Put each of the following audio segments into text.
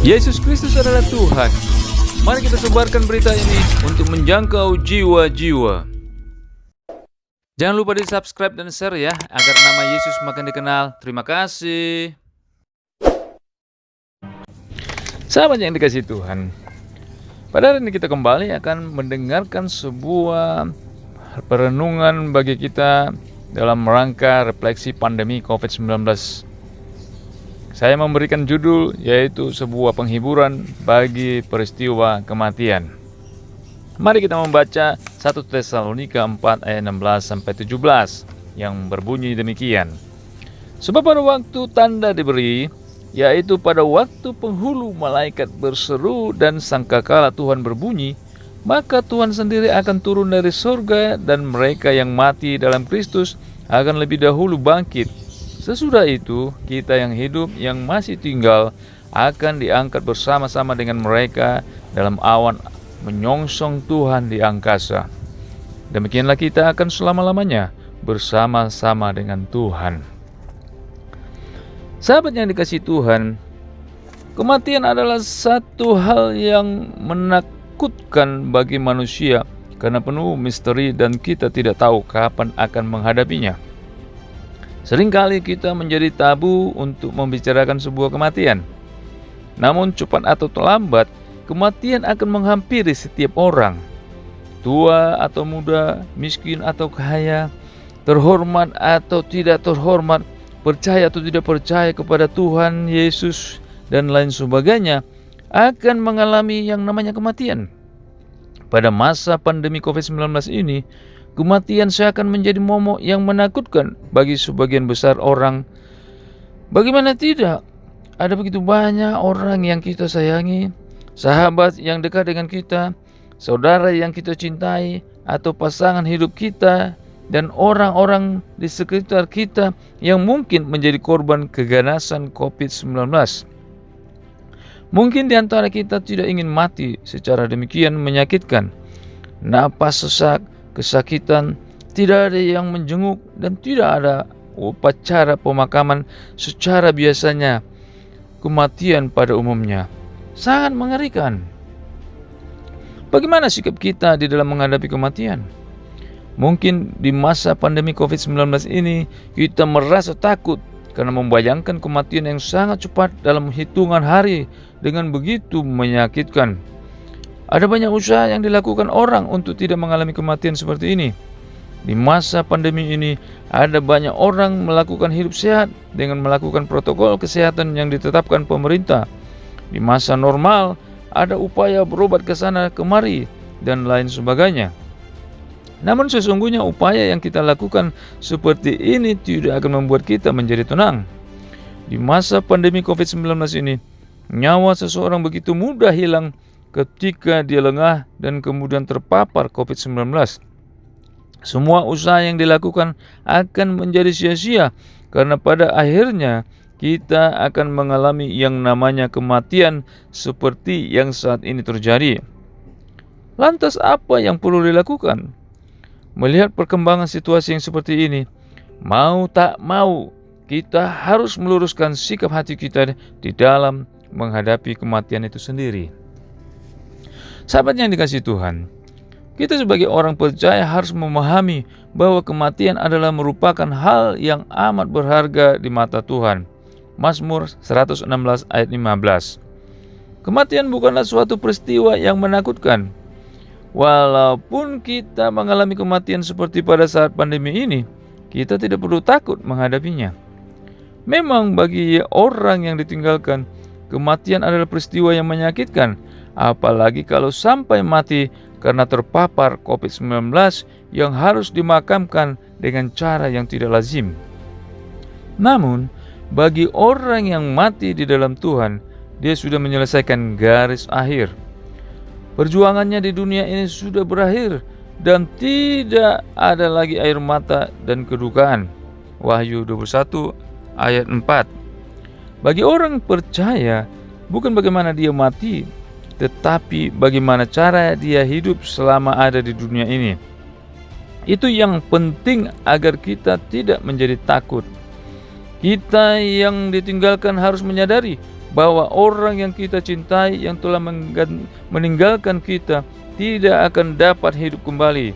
Yesus Kristus adalah Tuhan. Mari kita sebarkan berita ini untuk menjangkau jiwa-jiwa. Jangan lupa di subscribe dan share ya, agar nama Yesus makin dikenal. Terima kasih. Sahabat yang dikasihi Tuhan, pada hari ini kita kembali akan mendengarkan sebuah perenungan bagi kita dalam rangka refleksi pandemi COVID-19. Saya memberikan judul yaitu sebuah penghiburan bagi peristiwa kematian. Mari kita membaca 1 Tesalonika 4 ayat 16-17 yang berbunyi demikian. Sebab pada waktu tanda diberi, yaitu pada waktu penghulu malaikat berseru dan sangkakala Tuhan berbunyi, maka Tuhan sendiri akan turun dari surga dan mereka yang mati dalam Kristus akan lebih dahulu bangkit. Sesudah itu, kita yang hidup yang masih tinggal akan diangkat bersama-sama dengan mereka dalam awan menyongsong Tuhan di angkasa. Demikianlah kita akan selama-lamanya bersama-sama dengan Tuhan. Sahabat yang dikasihi Tuhan, kematian adalah satu hal yang menakutkan bagi manusia karena penuh misteri dan kita tidak tahu kapan akan menghadapinya. Seringkali kita menjadi tabu untuk membicarakan sebuah kematian. Namun cepat atau terlambat, kematian akan menghampiri setiap orang. Tua atau muda, miskin atau kaya, terhormat atau tidak terhormat, percaya atau tidak percaya kepada Tuhan Yesus dan lain sebagainya, akan mengalami yang namanya kematian. Pada masa pandemi COVID-19 ini, kematian seakan menjadi momok yang menakutkan bagi sebagian besar orang. Bagaimana tidak? Ada begitu banyak orang yang kita sayangi, sahabat yang dekat dengan kita, saudara yang kita cintai, atau pasangan hidup kita, dan orang-orang di sekitar kita yang mungkin menjadi korban keganasan COVID-19. Mungkin di antara kita tidak ingin mati secara demikian menyakitkan. Napas sesak, kesakitan, tidak ada yang menjenguk dan tidak ada upacara pemakaman secara biasanya. Kematian pada umumnya sangat mengerikan. Bagaimana sikap kita di dalam menghadapi kematian? Mungkin di masa pandemi COVID-19 ini kita merasa takut karena membayangkan kematian yang sangat cepat dalam hitungan hari dengan begitu menyakitkan. Ada banyak usaha yang dilakukan orang untuk tidak mengalami kematian seperti ini. Di masa pandemi ini, ada banyak orang melakukan hidup sehat dengan melakukan protokol kesehatan yang ditetapkan pemerintah. Di masa normal, ada upaya berobat ke sana kemari dan lain sebagainya. Namun sesungguhnya upaya yang kita lakukan seperti ini tidak akan membuat kita menjadi tenang. Di masa pandemi COVID-19 ini, nyawa seseorang begitu mudah hilang ketika dia lengah dan kemudian terpapar COVID-19. Semua usaha yang dilakukan akan menjadi sia-sia karena pada akhirnya kita akan mengalami yang namanya kematian seperti yang saat ini terjadi. Lantas apa yang perlu dilakukan? Melihat perkembangan situasi yang seperti ini, mau tak mau kita harus meluruskan sikap hati kita di dalam menghadapi kematian itu sendiri. Sahabat yang dikasihi Tuhan, kita sebagai orang percaya harus memahami bahwa kematian adalah merupakan hal yang amat berharga di mata Tuhan. Mazmur 116 ayat 15. Kematian bukanlah suatu peristiwa yang menakutkan. Walaupun kita mengalami kematian seperti pada saat pandemi ini, kita tidak perlu takut menghadapinya. Memang bagi orang yang ditinggalkan, kematian adalah peristiwa yang menyakitkan, apalagi kalau sampai mati karena terpapar COVID-19 yang harus dimakamkan dengan cara yang tidak lazim. Namun, bagi orang yang mati di dalam Tuhan, dia sudah menyelesaikan garis akhir. Perjuangannya di dunia ini sudah berakhir dan tidak ada lagi air mata dan kedukaan. Wahyu 21 ayat 4. Bagi orang percaya, bukan bagaimana dia mati, tetapi bagaimana cara dia hidup selama ada di dunia ini. Itu yang penting agar kita tidak menjadi takut. Kita yang ditinggalkan harus menyadari bahwa orang yang kita cintai yang telah meninggalkan kita tidak akan dapat hidup kembali.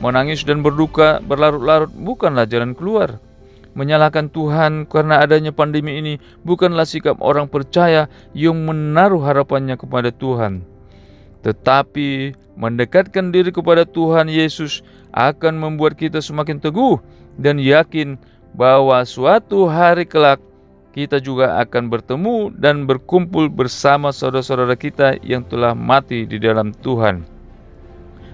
Menangis dan berduka berlarut-larut bukanlah jalan keluar. Menyalahkan Tuhan karena adanya pandemi ini bukanlah sikap orang percaya yang menaruh harapannya kepada Tuhan. Tetapi mendekatkan diri kepada Tuhan Yesus akan membuat kita semakin teguh dan yakin bahwa suatu hari kelak kita juga akan bertemu dan berkumpul bersama saudara-saudara kita yang telah mati di dalam Tuhan.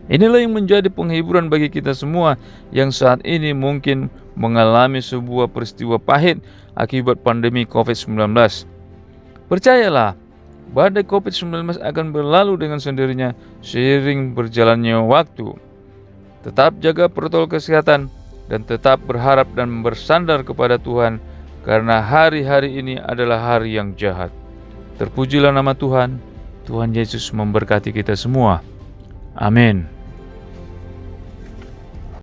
Inilah yang menjadi penghiburan bagi kita semua yang saat ini mungkin mengalami sebuah peristiwa pahit akibat pandemi COVID-19. Percayalah, badai COVID-19 akan berlalu dengan sendirinya seiring berjalannya waktu. Tetap jaga protokol kesehatan dan tetap berharap dan bersandar kepada Tuhan, karena hari-hari ini adalah hari yang jahat. Terpujilah nama Tuhan. Tuhan Yesus memberkati kita semua. Amin.